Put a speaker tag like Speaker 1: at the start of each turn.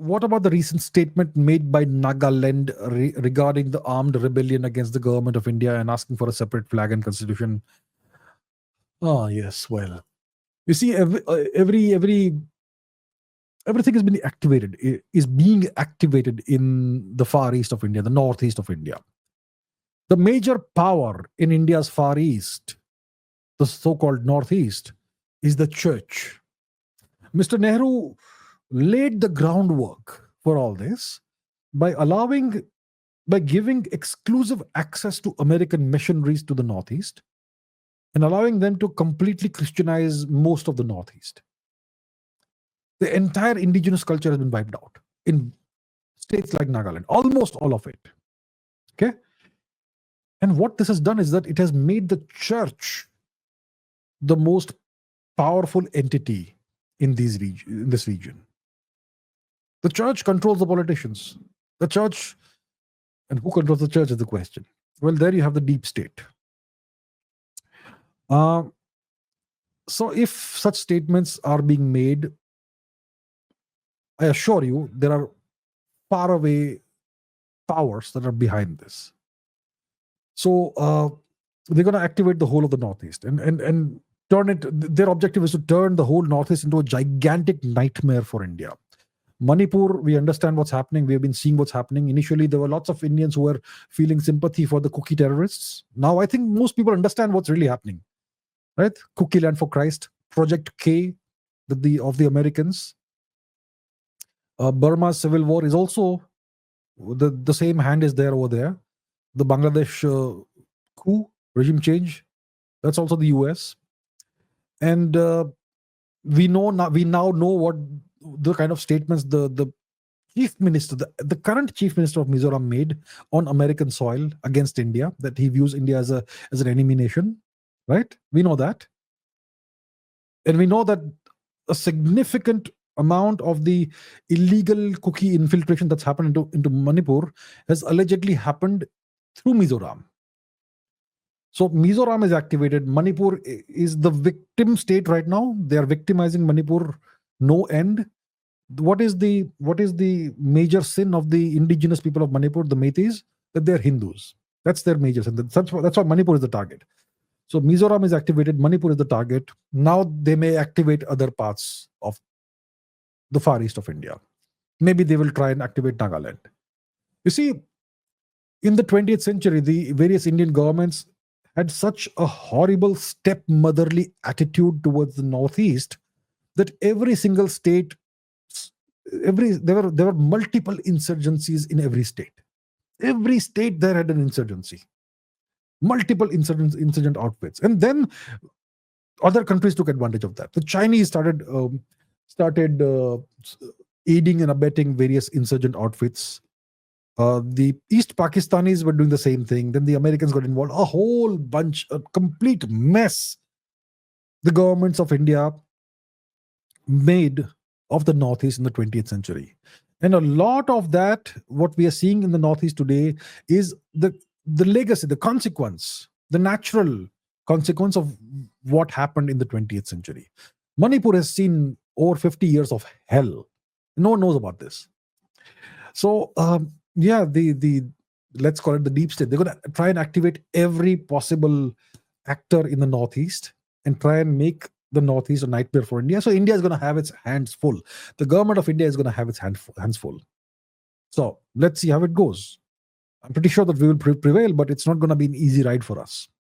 Speaker 1: what about the recent statement made by Nagaland regarding the armed rebellion against the government of India and asking for a separate flag and constitution? Oh, yes. Well, you see, everything has been activated, is being activated in the far east of India, the northeast of India. The major power in India's far east, the so-called northeast, is the church. Mr. Nehru laid the groundwork for all this by giving exclusive access to American missionaries to the northeast and allowing them to completely Christianize most of the northeast. The entire indigenous culture has been wiped out in states like Nagaland, almost all of it. Okay? And what this has done is that it has made the church the most powerful entity in this region. The church controls the politicians. The church, and who controls the church is the question. Well, there you have the deep state. So if such statements are being made, I assure you, there are faraway powers that are behind this. So they're going to activate the whole of the Northeast and turn it. Their objective is to turn the whole Northeast into a gigantic nightmare for India. Manipur, we understand what's happening. We have been seeing what's happening. Initially, there were lots of Indians who were feeling sympathy for the cookie terrorists. Now, I think most people understand what's really happening. Right? Cookie Land for Christ, Project K, of the Americans. Burma's civil war is also the same hand is there over there. The Bangladesh coup, regime change, that's also the US. And we now know what the kind of statements the chief minister, the current chief minister of Mizoram made on American soil against India, that he views India as an enemy nation, right? We know that. And we know that a significant amount of the illegal cookie infiltration that's happened into Manipur has allegedly happened through Mizoram. So Mizoram is activated. Manipur is the victim state right now. They are victimizing Manipur no end. What is the major sin of the indigenous people of Manipur, the Meiteis? That they're Hindus. That's their major sin. That's why Manipur is the target. So Mizoram is activated. Manipur is the target. Now they may activate other parts of the far east of India. Maybe they will try and activate Nagaland. You see, in the 20th century, the various Indian governments had such a horrible stepmotherly attitude towards the Northeast that every single state, there were multiple insurgencies in every state. Every state there had an insurgency, multiple insurgent outfits, and then other countries took advantage of that. The Chinese started aiding and abetting various insurgent outfits. The East Pakistanis were doing the same thing. Then the Americans got involved. A whole bunch, a complete mess the governments of India made of the Northeast in the 20th century. And a lot of that, what we are seeing in the Northeast today, is the legacy, the consequence, the natural consequence of what happened in the 20th century. Manipur has seen over 50 years of hell. No one knows about this. So, yeah, the let's call it the deep state. They're going to try and activate every possible actor in the Northeast and try and make the Northeast a nightmare for India. So India is going to have its hands full. The government of India is going to have its hands full. So let's see how it goes. I'm pretty sure that we will prevail, but it's not going to be an easy ride for us.